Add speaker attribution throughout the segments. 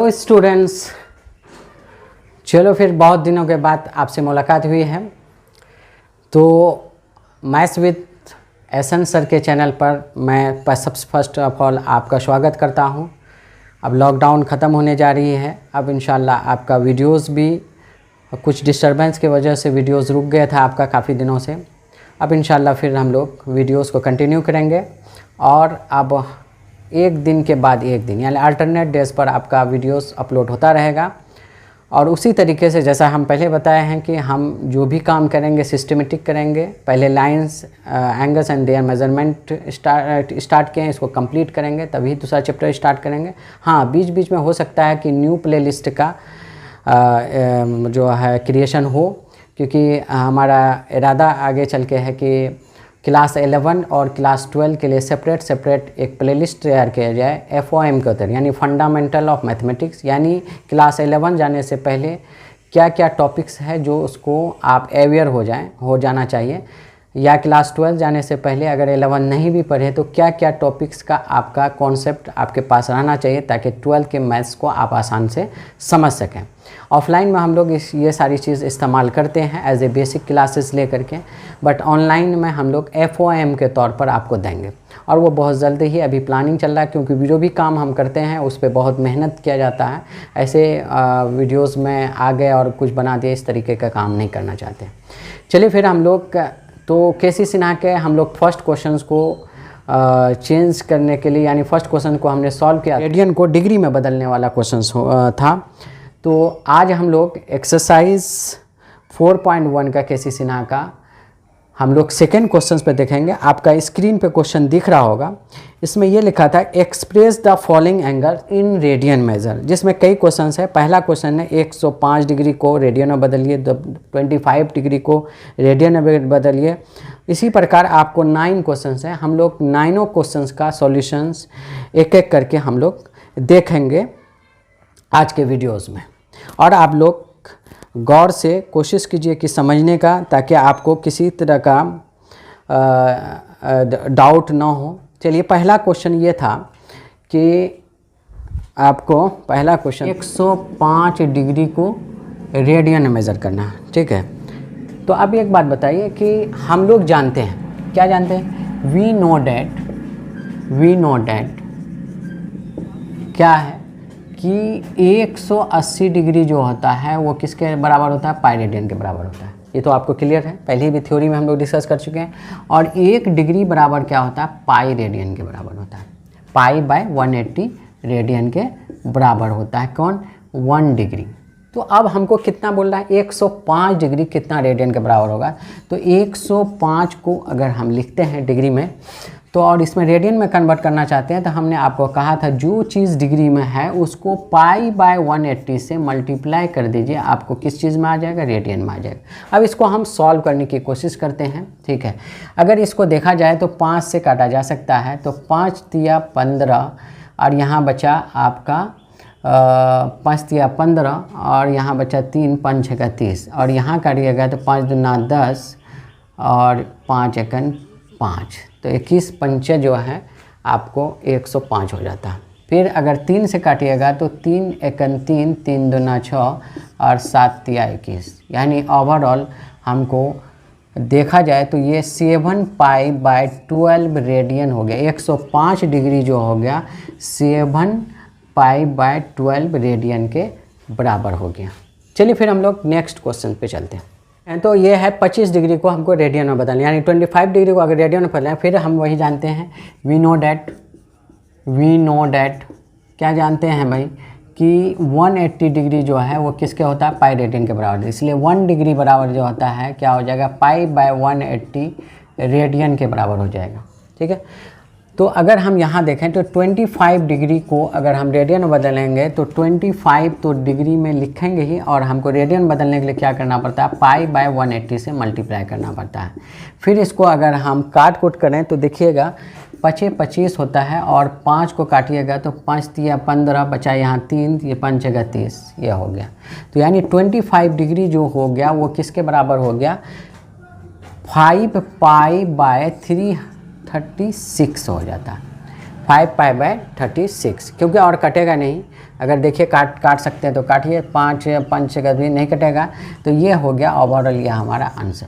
Speaker 1: Hello students, चलो फिर बहुत दिनों के बाद आपसे मुलाकात हुई है। तो मैथ्स विद एसन सर के चैनल पर मैं सबसे फर्स्ट ऑफ ऑल आपका स्वागत करता हूं। अब लॉकडाउन ख़त्म होने जा रही है। अब इंशाल्लाह आपका वीडियोस भी कुछ डिस्टरबेंस की वजह से वीडियोस रुक गया था आपका काफ़ी दिनों से। अब इंशाल्लाह फिर हम लोग वीडियोस को कंटिन्यू करेंगे और अब एक दिन के बाद एक दिन यानी अल्टरनेट डेज पर आपका वीडियोस अपलोड होता रहेगा। और उसी तरीके से जैसा हम पहले बताए हैं कि हम जो भी काम करेंगे सिस्टमेटिक करेंगे। पहले lines, angles and there measurement start किए हैं, इसको कंप्लीट करेंगे तभी दूसरा चैप्टर स्टार्ट करेंगे। हाँ, बीच बीच में हो सकता है कि न्यू प्लेलिस्ट का जो है क्रिएशन हो, क्योंकि हमारा इरादा आगे चल के है कि क्लास 11 और क्लास 12 के लिए सेपरेट एक प्लेलिस्ट तैयार किया जाए FOM के उतर यानी फंडामेंटल ऑफ मैथमेटिक्स। यानी क्लास 11 जाने से पहले क्या क्या टॉपिक्स है जो उसको आप अवेयर हो जाना चाहिए, या क्लास 12 जाने से पहले अगर 11 नहीं भी पढ़े तो क्या क्या टॉपिक्स का आपका कॉन्सेप्ट आपके पास रहना चाहिए ताकि 12 के मैथ्स को आप आसान से समझ सकें। ऑफलाइन में हम लोग ये सारी चीज़ इस्तेमाल करते हैं एज ए बेसिक क्लासेस ले करके, बट ऑनलाइन में हम लोग FOM के तौर पर आपको देंगे और वो बहुत जल्दी ही अभी प्लानिंग चल रहा है, क्योंकि जो भी काम हम करते हैं उस पर बहुत मेहनत किया जाता है। ऐसे वीडियोस में आ गए और कुछ बना दिए, इस तरीके का काम नहीं करना चाहते। चलिए फिर हम लोग तो KC सिन्हा के हम लोग फर्स्ट क्वेश्चंस को चेंज करने के लिए यानी फर्स्ट क्वेश्चन को हमने सॉल्व किया, रेडियन को डिग्री में बदलने वाला क्वेश्चन था। तो आज हम लोग एक्सरसाइज 4.1 का KC सिन्हा का हम लोग सेकेंड क्वेश्चन पे देखेंगे। आपका स्क्रीन पे क्वेश्चन दिख रहा होगा, इसमें ये लिखा था express the following angle in radian major, जिसमें कई क्वेश्चन है। पहला क्वेश्चन है 105 डिग्री को रेडियन में बदलिए, 25 डिग्री को रेडियन में बदलिए। इसी प्रकार आपको 9 क्वेश्चन है। हम लोग 9 क्वेश्चन का सॉल्यूशंस एक एक करके हम लोग देखेंगे आज के वीडियोज़ में, और आप लोग गौर से कोशिश कीजिए कि समझने का, ताकि आपको किसी तरह का डाउट ना हो। चलिए, पहला क्वेश्चन ये था कि आपको पहला क्वेश्चन 105 डिग्री को रेडियन में मेज़र करना है, ठीक है। तो अब एक बात बताइए कि हम लोग जानते हैं, क्या जानते हैं? वी नो डैट क्या है कि 180 डिग्री जो होता है वो किसके बराबर होता है? पाई रेडियन के बराबर होता है। ये तो आपको क्लियर है, पहले भी थ्योरी में हम लोग डिस्कस कर चुके हैं। और 1 डिग्री बराबर क्या होता है? पाई रेडियन के बराबर होता है। पाई बाय 180 रेडियन के बराबर होता है। कौन? 1 डिग्री। तो अब हमको कितना बोल रहा है? 105 डिग्री कितना रेडियन के बराबर होगा? तो 105 को अगर हम लिखते हैं डिग्री में, तो और इसमें रेडियन में कन्वर्ट करना चाहते हैं, तो हमने आपको कहा था जो चीज़ डिग्री में है उसको पाई बाय 180 से मल्टीप्लाई कर दीजिए, आपको किस चीज़ में आ जाएगा? रेडियन में आ जाएगा। अब इसको हम सॉल्व करने की कोशिश करते हैं, ठीक है। अगर इसको देखा जाए तो 5 से काटा जा सकता है, तो 5 तिया 15 और यहाँ बचा आपका 5 तिया 15 और यहाँ बचा 3 5 6 30 और यहाँ काटिएगा तो 5 दूना 10 और 5 एकन 5, तो 21 पंचे जो है आपको 105 हो जाता है। फिर अगर 3 से काटिएगा तो 3 एकन 3, 3 दूना 6 और 7 तिया 21, यानी ओवरऑल हमको देखा जाए तो ये 7 पाई बाय 12 रेडियन हो गया। 105 डिग्री जो हो गया 7 पाई बाय 12 रेडियन के बराबर हो गया। चलिए फिर हम लोग नेक्स्ट क्वेश्चन पे चलते हैं। तो ये है 25 डिग्री को हमको रेडियन में बदलना, यानी 25 डिग्री को अगर रेडियन में बदलना, फिर हम वही जानते हैं वी नो डैट क्या जानते हैं भाई कि 180 डिग्री जो है वो किसके होता है? पाई रेडियन के बराबर। इसलिए 1 डिग्री बराबर जो होता है क्या हो जाएगा? पाई बाय 180 रेडियन के बराबर हो जाएगा, ठीक है। तो अगर हम यहाँ देखें तो 25 डिग्री को अगर हम रेडियन में बदलेंगे तो 25 तो डिग्री में लिखेंगे ही, और हमको रेडियन बदलने के लिए क्या करना पड़ता है? पाई बाय 180 से मल्टीप्लाई करना पड़ता है। फिर इसको अगर हम काट कूट करें तो देखिएगा 5 25 होता है, और 5 को काटिएगा तो 5 तिया 15 बचा यहाँ 3, ये 5 6 30, ये हो गया। तो यानी 25 डिग्री जो हो गया वो किसके बराबर हो गया? 5 पाई बाय 336 हो जाता है। 5π/36, क्योंकि और कटेगा नहीं। अगर देखिए काट सकते हैं तो काटिए, 5 पंच का भी नहीं कटेगा। तो ये हो गया ओवरऑल ये हमारा आंसर।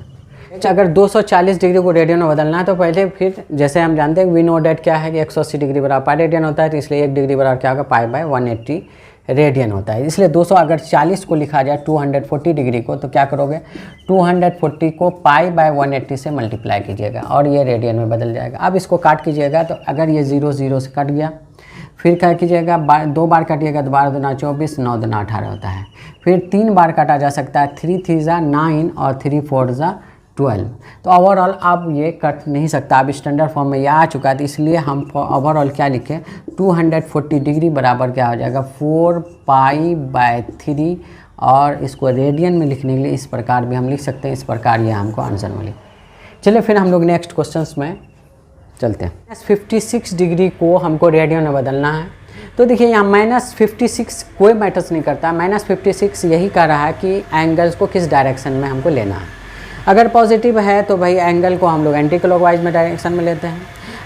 Speaker 1: अगर 240 डिग्री को रेडियन में बदलना है तो पहले फिर जैसे हम जानते हैं वी नो डेट क्या है कि 180 डिग्री बराबर पाई रेडियन होता है, तो इसलिए 1 डिग्री बराबर क्या होगा π/180 रेडियन होता है। इसलिए 200 अगर 40 को लिखा जाए 240 डिग्री को, तो क्या करोगे 240 को π/180 से मल्टीप्लाई कीजिएगा और ये रेडियन में बदल जाएगा। अब इसको काट कीजिएगा, तो अगर ये 0 0 से कट गया, फिर क्या कीजिएगा 2 बार काटिएगा तो 12 दूना 24, 9 दूना 18 होता है। फिर 3 बार काटा जा सकता है, 3 3 9 और 3 4 12। तो ओवरऑल अब ये कट नहीं सकता, अब स्टैंडर्ड फॉर्म में ये आ चुका है। तो इसलिए हम ओवरऑल क्या लिखें 240 डिग्री बराबर क्या हो जाएगा 4π/3, और इसको रेडियन में लिखने के लिए इस प्रकार भी हम लिख सकते हैं। इस प्रकार ये हमको आंसर मिले। चलिए फिर हम लोग नेक्स्ट क्वेश्चंस में चलते हैं। 56 डिग्री को हमको रेडियन में बदलना है। तो देखिए यहाँ -56 कोई मैटर्स नहीं करता। -56 यही कह रहा है कि एंगल्स को किस डायरेक्शन में हमको लेना है। अगर पॉजिटिव है तो भाई एंगल को हम लोग एंटी क्लॉकवाइज में डायरेक्शन में लेते हैं,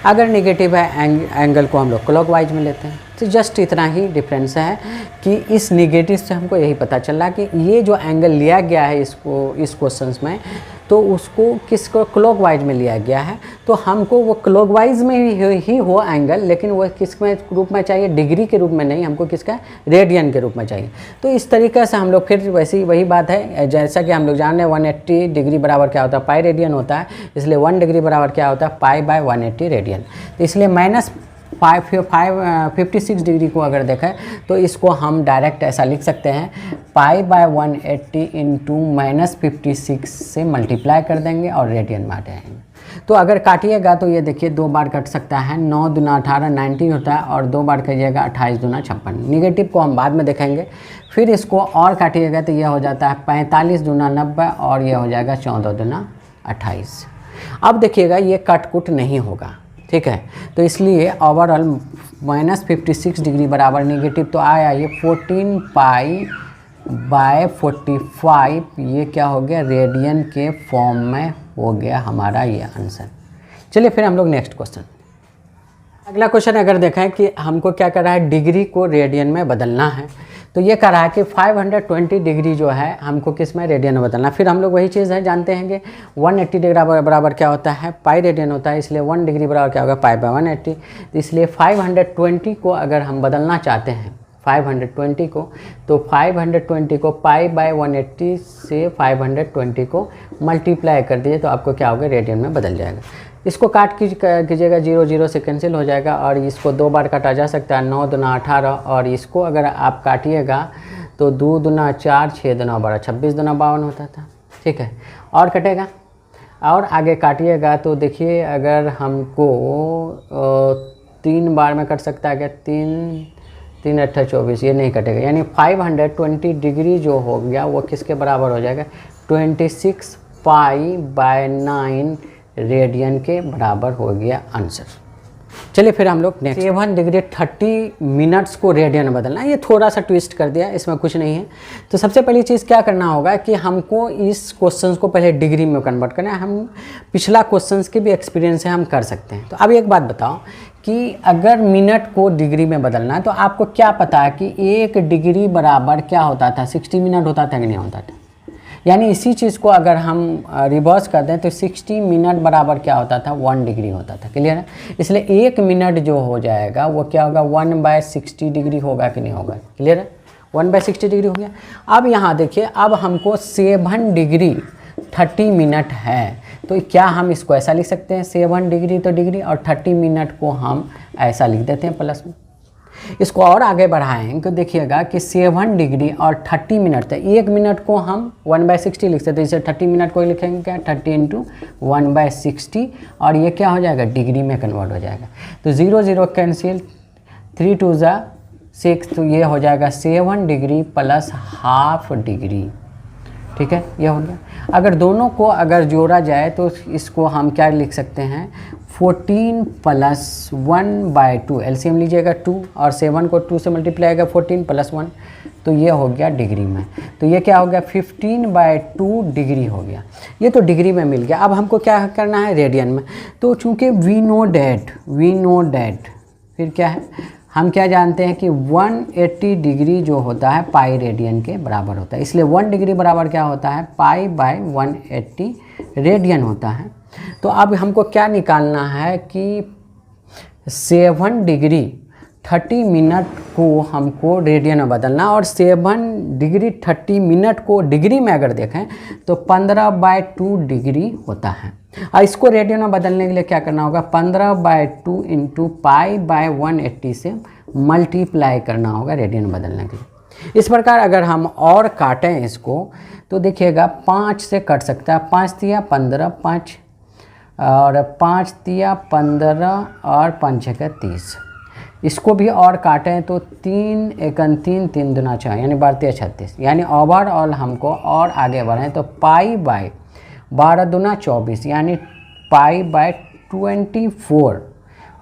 Speaker 1: अगर नेगेटिव है एंगल को हम लोग क्लॉकवाइज में लेते हैं। तो जस्ट इतना ही डिफरेंस है कि इस नेगेटिव से हमको यही पता चला कि ये जो एंगल लिया गया है इसको इस क्वेश्चंस में, तो उसको किसको क्लॉकवाइज में लिया गया है। तो हमको वो क्लॉकवाइज में ही हो एंगल, लेकिन वो किस में रूप में चाहिए, डिग्री के रूप में नहीं, हमको किसका रेडियन के रूप में चाहिए। तो इस तरीके से हम लोग फिर वैसी वही बात है, जैसा कि हम लोग जान रहे हैं 180 डिग्री बराबर क्या होता है पाई रेडियन होता है, इसलिए 1 डिग्री बराबर क्या होता है π/180 रेडियन। तो इसलिए -56 डिग्री को अगर देखें तो इसको हम डायरेक्ट ऐसा लिख सकते हैं π/180 इंटू -56 से मल्टीप्लाई कर देंगे और रेडियन में आ जाएंगे। तो अगर काटिएगा तो ये देखिए 2 बार कट सकता है, 9 दूना 18 90 होता है, और 2 बार करिएगा 28 दूना 56। निगेटिव को हम बाद में देखेंगे। फिर इसको और काटिएगा तो ये हो जाता है 45 दूना 90 और ये हो जाएगा 14 दूना 28। अब देखिएगा ये कट नहीं होगा, ठीक है। तो इसलिए ओवरऑल -56 डिग्री बराबर नेगेटिव तो आया ये 14π/45, ये क्या हो गया रेडियन के फॉर्म में हो गया हमारा ये आंसर। चलिए फिर हम लोग नेक्स्ट क्वेश्चन। अगला क्वेश्चन अगर देखें कि हमको क्या कर रहा है डिग्री को रेडियन में बदलना है। तो ये कह रहा है कि 520 डिग्री जो है हमको किस में रेडियन में बदलना। फिर हम लोग वही चीज़ है जानते हैं कि 180 डिग्री बराबर क्या होता है पाई रेडियन होता है, इसलिए 1 डिग्री बराबर क्या होगा π/180। तो इसलिए 520 को अगर हम बदलना चाहते हैं 520 को, तो 520 को π/180 से 520 को मल्टीप्लाई कर दीजिए तो आपको क्या होगा रेडियन में बदल जाएगा। इसको काट कीजिएगा 0 0 से कैंसिल हो जाएगा, और इसको 2 बार काटा जा सकता है 9 दूना 18, और इसको अगर आप काटिएगा तो 2 दूना 4 6 दूना 12 26 दूना 52 होता था, ठीक है। और कटेगा और आगे काटिएगा तो देखिए अगर हमको 3 बार में कट सकता है क्या 3 3 8 24, ये नहीं कटेगा। यानी 520 डिग्री जो हो गया वो किसके बराबर हो जाएगा 26π/9 रेडियन के बराबर हो गया आंसर। चलिए फिर हम लोग नेक्स्ट 7 डिग्री 30 मिनट्स को रेडियन में बदलना है। ये थोड़ा सा ट्विस्ट कर दिया, इसमें कुछ नहीं है। तो सबसे पहली चीज़ क्या करना होगा कि हमको इस क्वेश्चंस को पहले डिग्री में कन्वर्ट करना है। हम पिछला क्वेश्चंस के भी एक्सपीरियंस से हम कर सकते हैं। तो अब एक बात बताओ कि अगर मिनट को डिग्री में बदलना है तो आपको क्या पता है कि 1 डिग्री बराबर क्या होता था 60 मिनट होता था कि नहीं होता था। यानी इसी चीज़ को अगर हम रिवर्स कर दें तो 60 मिनट बराबर क्या होता था 1 डिग्री होता था। क्लियर है। इसलिए 1 मिनट जो हो जाएगा वो क्या होगा 1/60 डिग्री होगा कि नहीं होगा। क्लियर है। 1/60 डिग्री हो गया। अब यहाँ देखिए अब हमको 7 डिग्री 30 मिनट है, तो क्या हम इसको ऐसा लिख सकते हैं 7 डिग्री तो डिग्री और 30 मिनट को हम ऐसा लिख देते हैं प्लस में। इसको और आगे बढ़ाएं तो देखिएगा कि 7 डिग्री और 30 मिनट था। 1 मिनट को हम 1/60 लिख सकते हैं, इसे 30 मिनट को लिखेंगे क्या 30 × 1/60 और ये क्या हो जाएगा डिग्री में कन्वर्ट हो जाएगा। तो 0 0 कैंसिल 3 2 6, तो ये हो जाएगा 7 डिग्री प्लस हाफ डिग्री। ठीक है, ये हो गया। अगर दोनों को अगर जोड़ा जाए तो इसको हम क्या लिख सकते हैं 14 + 1/2। एलसीएम लीजिएगा 2 और 7 को 2 से मल्टीप्लाई आएगा 14 + 1, तो ये हो गया डिग्री में। तो ये क्या हो गया 15/2 डिग्री हो गया। ये तो डिग्री में मिल गया। अब हमको क्या करना है रेडियन में। तो चूंकि वी नो डैट फिर क्या है, हम क्या जानते हैं कि 180 डिग्री जो होता है पाई रेडियन के बराबर होता है, इसलिए 1 डिग्री बराबर क्या होता है, पाई बाय 180 रेडियन होता है। तो अब हमको क्या निकालना है कि 7 डिग्री 30 मिनट को हमको रेडियन में बदलना, और 7 डिग्री 30 मिनट को डिग्री में अगर देखें तो 15/2 डिग्री होता है। और इसको रेडियन में बदलने के लिए क्या करना होगा, 15/2 इंटू पाई बाय 180 से मल्टीप्लाई करना होगा रेडियन में बदलने के लिए। इस प्रकार अगर हम और काटें इसको तो देखिएगा 5 से कट सकता है, 5 तिया 15, 5 और 5 तिया 15 और 5 छः 30। इसको भी और काटें तो 3 एकन 3, 3 दूना 4 यानी 12 36, यानी ओवरऑल हमको और आगे बढ़ें तो पाई बाय 12 दूना 24 यानी पाई बाय 24,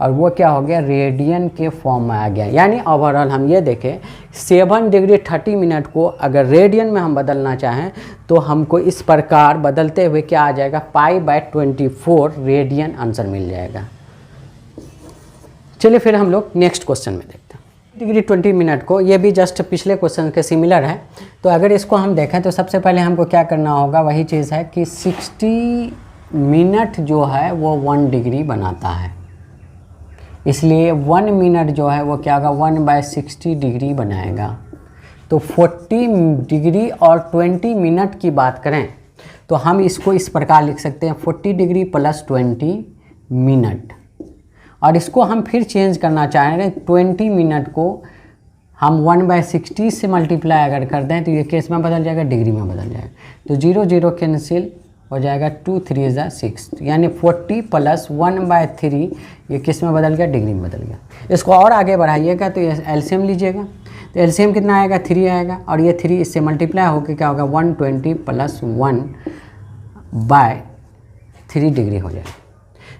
Speaker 1: और वो क्या हो गया, रेडियन के फॉर्म में आ गया। यानी ओवरऑल हम ये देखें 7 डिग्री 30 मिनट को अगर रेडियन में हम बदलना चाहें तो हमको इस प्रकार बदलते हुए क्या आ जाएगा, पाई बाय 24 रेडियन आंसर मिल जाएगा। चलिए फिर हम लोग नेक्स्ट क्वेश्चन में देखते हैं। डिग्री 20 मिनट को, ये भी जस्ट पिछले क्वेश्चन के सिमिलर है। तो अगर इसको हम देखें तो सबसे पहले हमको क्या करना होगा, वही चीज़ है कि 60 मिनट जो है वो 1 डिग्री बनाता है, इसलिए 1 मिनट जो है वो क्या होगा, 1/60 डिग्री बनाएगा। तो 40 डिग्री और 20 मिनट की बात करें तो हम इसको इस प्रकार लिख सकते हैं, 40 डिग्री प्लस 20 मिनट। और इसको हम फिर चेंज करना चाह रहे हैं, 20 मिनट को हम 1/60 से मल्टीप्लाई अगर कर दें तो ये केस में बदल जाएगा, डिग्री में बदल जाएगा। तो 0 0 कैंसिल हो जाएगा, 2 3 ज़ा 6, यानी 40 प्लस 1/3 ये किस में बदल गया, डिग्री में बदल गया। इसको और आगे बढ़ाइएगा तो ये एलसीएम लीजिएगा, तो एलसीएम कितना आएगा, 3 आएगा, और ये 3 इससे मल्टीप्लाई होकर क्या होगा, 120 प्लस 1/3 डिग्री हो जाएगा।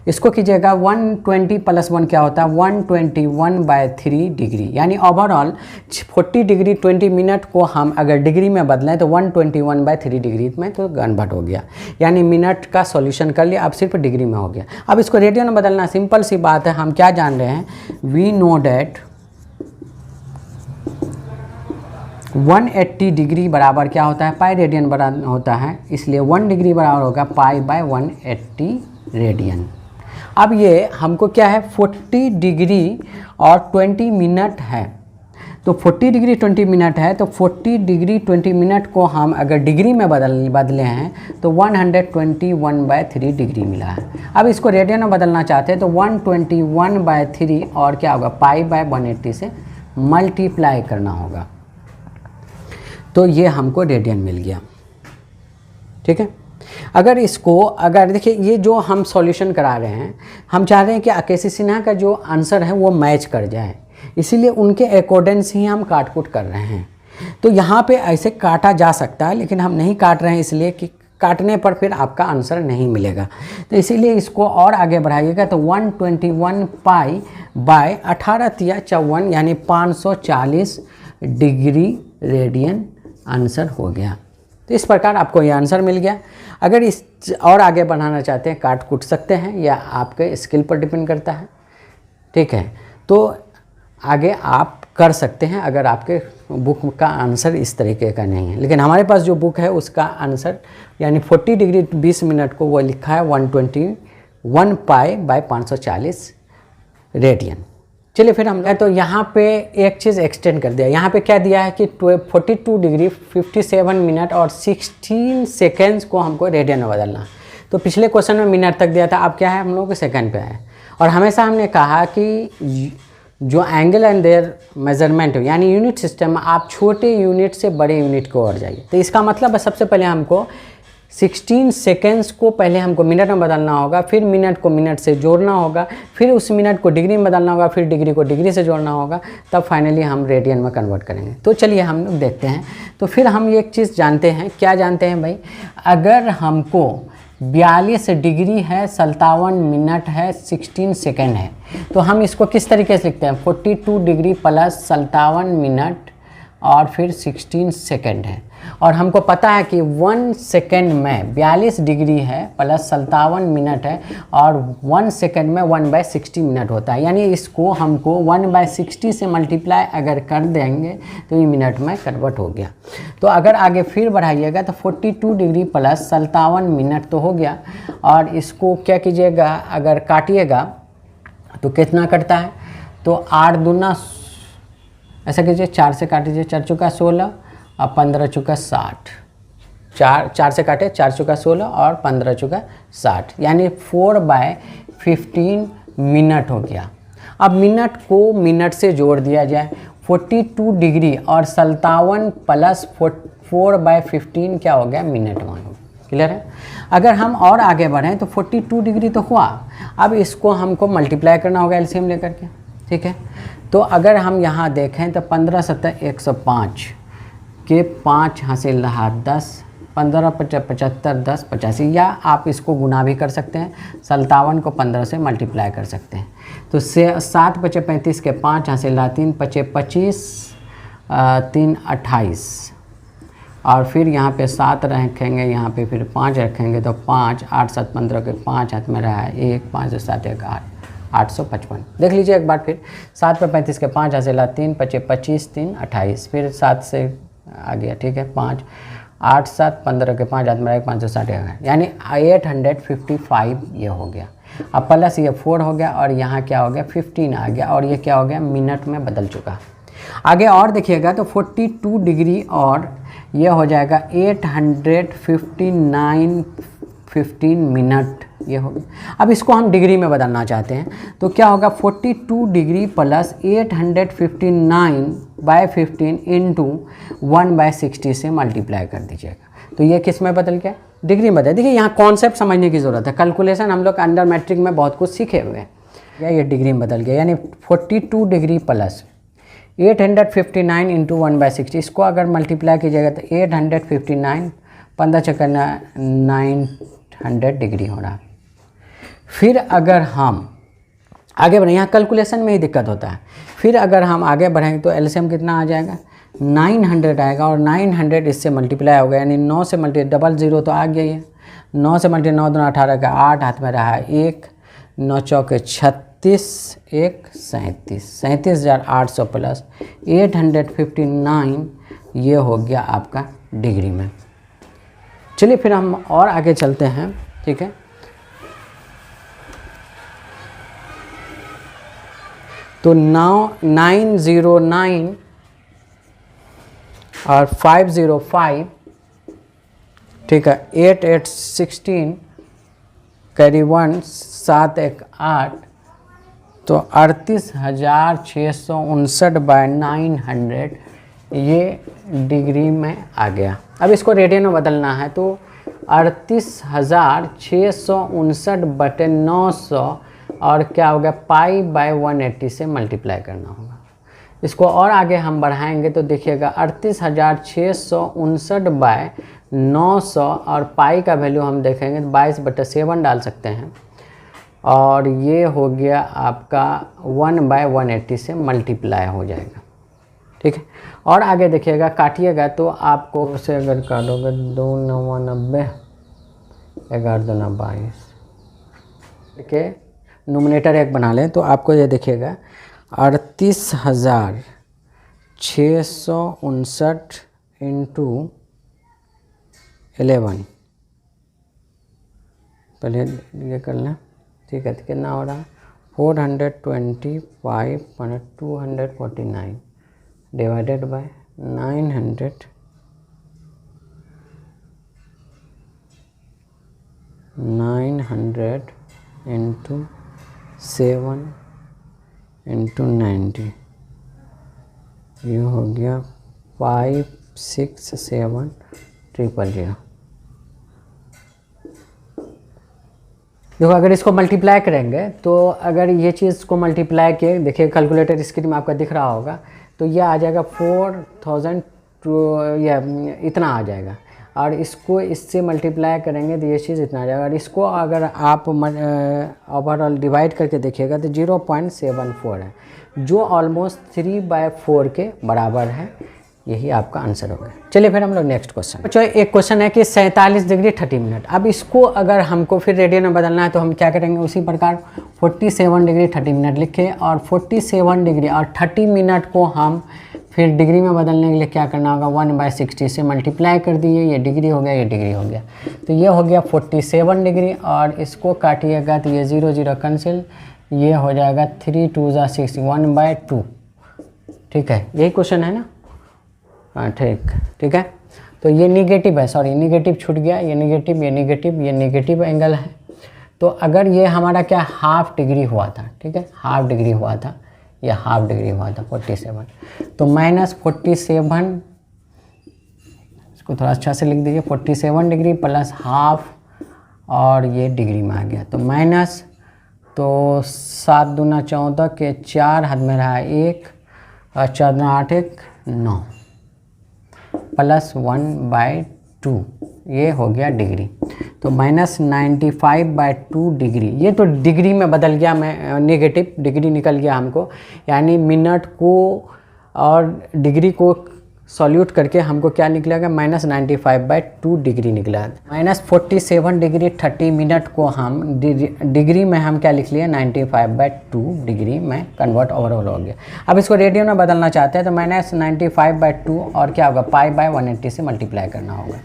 Speaker 1: इसको कीजिएगा, 120 प्लस 1 क्या होता है, 121/3 डिग्री, यानी ओवरऑल 40 डिग्री 20 मिनट को हम अगर डिग्री में बदलें तो 121/3 डिग्री में तो कन्वर्ट हो गया, यानी मिनट का सॉल्यूशन कर लिया, अब सिर्फ डिग्री में हो गया। अब इसको रेडियन में बदलना सिंपल सी बात है, हम क्या जान रहे हैं, वी नो डैट 180 डिग्री बराबर क्या होता है, पाई रेडियन बराबर होता है, इसलिए 1 डिग्री बराबर होगा पाई बाय 180 रेडियन। अब ये हमको क्या है, 40 डिग्री और 20 मिनट है, तो 40 डिग्री 20 मिनट है, तो 40 डिग्री 20 मिनट को हम अगर डिग्री में बदले हैं तो 121/3 डिग्री मिला है। अब इसको रेडियन में बदलना चाहते हैं तो 121/3 और क्या होगा, पाई बाय 180 से मल्टीप्लाई करना होगा, तो ये हमको रेडियन मिल गया। ठीक है, अगर इसको अगर देखिए ये जो हम सॉल्यूशन करा रहे हैं, हम चाह रहे हैं कि केसी सिन्हा का जो आंसर है वो मैच कर जाए, इसीलिए उनके अकॉर्डिंग ही हम काट कुट कर रहे हैं। तो यहाँ पे ऐसे काटा जा सकता है, लेकिन हम नहीं काट रहे हैं इसलिए कि काटने पर फिर आपका आंसर नहीं मिलेगा, तो इसीलिए इसको और आगे बढ़ाइएगा तो 121 पाई बाय 18 तिया 54 यानी 540 डिग्री रेडियन आंसर हो गया। तो इस प्रकार आपको ये आंसर मिल गया। अगर इस और आगे बढ़ाना चाहते हैं काट कूट सकते हैं, या आपके स्किल पर डिपेंड करता है। ठीक है, तो आगे आप कर सकते हैं अगर आपके बुक का आंसर इस तरीके का नहीं है। लेकिन हमारे पास जो बुक है उसका आंसर यानी 40 डिग्री 20 मिनट को वो लिखा है 121 पाई बाय 540 रेडियन। चलिए फिर हम तो यहाँ पे एक चीज़ एक्सटेंड कर दिया। यहाँ पे क्या दिया है कि 42 डिग्री 57 मिनट और 16 सेकेंड्स को हमको रेडियन में बदलना। तो पिछले क्वेश्चन में मिनट तक दिया था, अब क्या है हम लोगों को सेकंड पे है। और हमेशा हमने कहा कि जो एंगल एंड देयर मेजरमेंट यानी यूनिट सिस्टम में आप छोटे यूनिट से बड़े यूनिट को और जाइए। तो इसका मतलब है सबसे पहले हमको 16 सेकेंड्स को पहले हमको मिनट में बदलना होगा, फिर मिनट को मिनट से जोड़ना होगा, फिर उस मिनट को डिग्री में बदलना होगा, फिर डिग्री को डिग्री से जोड़ना होगा, तब फाइनली हम रेडियन में कन्वर्ट करेंगे। तो चलिए हम लोग देखते हैं। तो फिर हम एक चीज़ जानते हैं, क्या जानते हैं भाई, अगर हमको 42 डिग्री है, 57 मिनट है, 16 सेकेंड है, तो हम इसको किस तरीके से लिखते हैं, 42 डिग्री प्लस 57 मिनट और फिर 16 सेकेंड है। और हमको पता है कि 1 सेकेंड में 42 डिग्री है प्लस 57 मिनट है, और 1 सेकेंड में 1/60 मिनट होता है। यानी इसको हमको 1/60 से मल्टीप्लाई अगर कर देंगे तो ये मिनट में कन्वर्ट हो गया। तो अगर आगे फिर बढ़ाइएगा तो 42 डिग्री प्लस 57 मिनट तो हो गया, और इसको क्या कीजिएगा, अगर काटिएगा तो कितना कटता है, तो 8 दूना, ऐसा कीजिए 4 से काटिए, 4 चौका 16 और 15 चौका 60, 4 से काटे, 4 चौका 16 और 15 चौका 60, यानी 4/15 मिनट हो गया। अब मिनट को मिनट से जोड़ दिया जाए, 42 डिग्री और 57 प्लस 4/15 क्या हो गया, मिनट मान। क्लियर है। अगर हम और आगे बढ़ें तो 42 डिग्री तो हुआ, अब इसको हमको मल्टीप्लाई करना होगा एलसीएम लेकर के। ठीक है, तो अगर हम यहाँ देखें तो 15 7 105 के 5 हासिल रहा 10, 15 75 10 85, या आप इसको गुना भी कर सकते हैं, 57 को 15 से मल्टीप्लाई कर सकते हैं। तो 7 × 35 के 5 हासिल रहा 3 × 25 3 28, और फिर यहाँ पे 7 रखेंगे, यहाँ पे फिर 5 रखेंगे, तो 5 8 7 15 के 5 हाथ में रहा है 1, 5 7 1 8, 855। देख लीजिए एक बार फिर, 7 × 35 के 5 हासिल 3 × 25 3 28, फिर 7 से आ गया। ठीक है, 5 8 7 15 के 5 हाथ में रहा 560 यानी 855 ये हो गया। अब प्लस ये 4 हो गया, और यहाँ क्या हो गया 15 आ गया, और ये क्या हो गया, मिनट में बदल चुका। आगे और देखिएगा तो 42 डिग्री और ये हो जाएगा 859 मिनट, ये हो गया। अब इसको हम डिग्री में बदलना चाहते हैं तो क्या होगा, 42 डिग्री प्लस 859/15 इंटू 1/60 से मल्टीप्लाई कर दीजिएगा, तो ये किस में बदल गया, डिग्री में बदल। देखिए यहाँ कॉन्सेप्ट समझने की ज़रूरत है, कैलकुलेशन हम लोग अंडर मैट्रिक में बहुत कुछ सीखे हुए हैं। ये डिग्री में बदल गया, यानी 42 डिग्री प्लस 859 इंटू 1/60, इसको अगर मल्टीप्लाई कीजिएगा तो 859 15 चक्कर 900 डिग्री हो रहा है। फिर अगर हम आगे बढ़ें, यहाँ कैलकुलेशन में ही दिक्कत होता है, फिर अगर हम आगे बढ़ेंगे तो एलसीएम कितना आ जाएगा, 900 आएगा, और 900 इससे मल्टीप्लाई होगा, यानी 9 से डबल ज़ीरो तो आ गया ही है, 9 से 9 दूना 18 का 8 हाथ में रहा 1, 9 चौके 36 1 37,800 प्लस 859, ये हो गया आपका डिग्री में। चलिए फिर हम और आगे चलते हैं। ठीक है, तो 909 और 505, ठीक है, 8 8 16 कैरी 1 7 1 8, तो 38,659/900 ये डिग्री में आ गया। अब इसको रेडियन में बदलना है तो 38,659/900, और क्या हो गया, π/180 से मल्टीप्लाई करना होगा। इसको और आगे हम बढ़ाएंगे तो देखिएगा 38,659/900, और पाई का वैल्यू हम देखेंगे तो 22/7 डाल सकते हैं, और ये हो गया आपका 1/180 से मल्टीप्लाई हो जाएगा। ठीक है, और आगे देखिएगा, काटिएगा तो आपको उसे अगर काटोगे 2 9 90 11 2 22, ठीक है, नोमिनेटर 1 बना लें तो आपको ये देखिएगा 38,659 इंटू 11, पहले ये कर लें। ठीक है, तो कितना हो रहा, 425/249 डिवाइडेड बाय 900 इंटू 7 इंटू 90, ये हो गया 567,000। देखो अगर इसको मल्टीप्लाई करेंगे तो अगर ये चीज़ को मल्टीप्लाई किए, देखिए कैलकुलेटर स्क्रीन में आपका दिख रहा होगा, तो ये आ जाएगा 4000 या इतना आ जाएगा, और इसको इससे मल्टीप्लाई करेंगे तो ये चीज़ इतना आ जाएगा, और इसको अगर आप ओवरऑल डिवाइड करके देखिएगा तो 0.74 है, जो ऑलमोस्ट 3/4 के बराबर है। यही आपका आंसर होगा। चलिए फिर हम लोग नेक्स्ट क्वेश्चन। बच्चों एक क्वेश्चन है कि 47 डिग्री 30 मिनट। अब इसको अगर हमको फिर रेडियन में बदलना है तो हम क्या करेंगे, उसी प्रकार 47 डिग्री 30 मिनट लिखे और 47 डिग्री और 30 मिनट को हम फिर डिग्री में बदलने के लिए क्या करना होगा, 1/60 से मल्टीप्लाई कर दिए। ये डिग्री हो गया, ये डिग्री हो गया, तो ये हो गया 47 डिग्री और इसको काटिएगा तो ये 0 0 कैंसिल, ये हो जाएगा 3 2 6 1/2। ठीक है, यही क्वेश्चन है ना। हाँ ठीक है। तो ये निगेटिव है, सॉरी निगेटिव छूट गया, ये निगेटिव, ये निगेटिव, ये निगेटिव एंगल है। तो अगर ये हमारा क्या हाफ डिग्री हुआ था, ठीक है, हाफ डिग्री हुआ था, ये हाफ डिग्री हुआ था 47, तो -47, इसको थोड़ा अच्छा से लिख दीजिए, 47 डिग्री प्लस हाफ और ये डिग्री में आ गया तो माइनस, तो 7 दूना 14 के 4 हाथ में रहा 1 और 4 दूना 8 1 9 प्लस 1/2, ये हो गया डिग्री। तो -95/2 डिग्री, ये तो डिग्री में बदल गया, मैं नेगेटिव डिग्री निकल गया हमको, यानी मिनट को और डिग्री को सॉल्यूट करके हमको क्या निकलेगा, -95/2 डिग्री निकला। -47 डिग्री 30 मिनट को हम डिग्री में हम क्या लिख लिए, 95/2 डिग्री में कन्वर्ट ओवरऑल हो गया। अब इसको रेडियन में बदलना चाहते हैं तो -95/2 और क्या होगा, π/180 से मल्टीप्लाई करना होगा।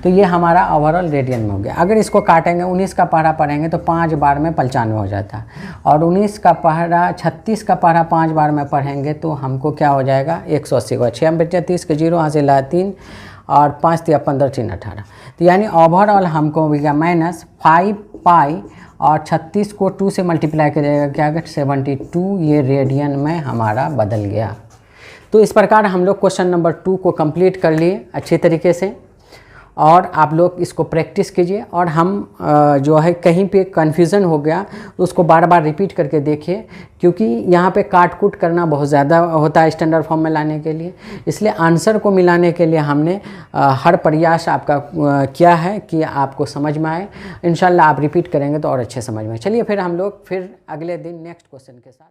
Speaker 1: तो ये हमारा ओवरऑल रेडियन में हो गया। अगर इसको काटेंगे, 19 का पहरा पढ़ेंगे तो 5 बार में 95 हो जाता है, और 19 का पहरा 36 का पहरा 5 बार में पढ़ेंगे तो हमको क्या हो जाएगा, 180 होगा। 6 बच्चे 30 के 0 यहाँ से ला 3 और 5 3 15 3 18, तो यानी ओवरऑल हमको हो गया -5π और 36 को 2 से मल्टीप्लाई करेगा क्या होगा, 72, ये रेडियन में हमारा बदल गया। तो इस प्रकार हम लोग क्वेश्चन नंबर 2 को कंप्लीट कर लिए अच्छे तरीके से, और आप लोग इसको प्रैक्टिस कीजिए। और हम जो है कहीं पे कन्फ्यूज़न हो गया तो उसको बार बार रिपीट करके देखिए, क्योंकि यहाँ पे काट कूट करना बहुत ज़्यादा होता है स्टैंडर्ड फॉर्म में लाने के लिए, इसलिए आंसर को मिलाने के लिए हमने हर प्रयास आपका किया है कि आपको समझ में आए। इंशाल्लाह आप रिपीट करेंगे तो और अच्छे समझ में। चलिए फिर हम लोग फिर अगले दिन नेक्स्ट क्वेश्चन के साथ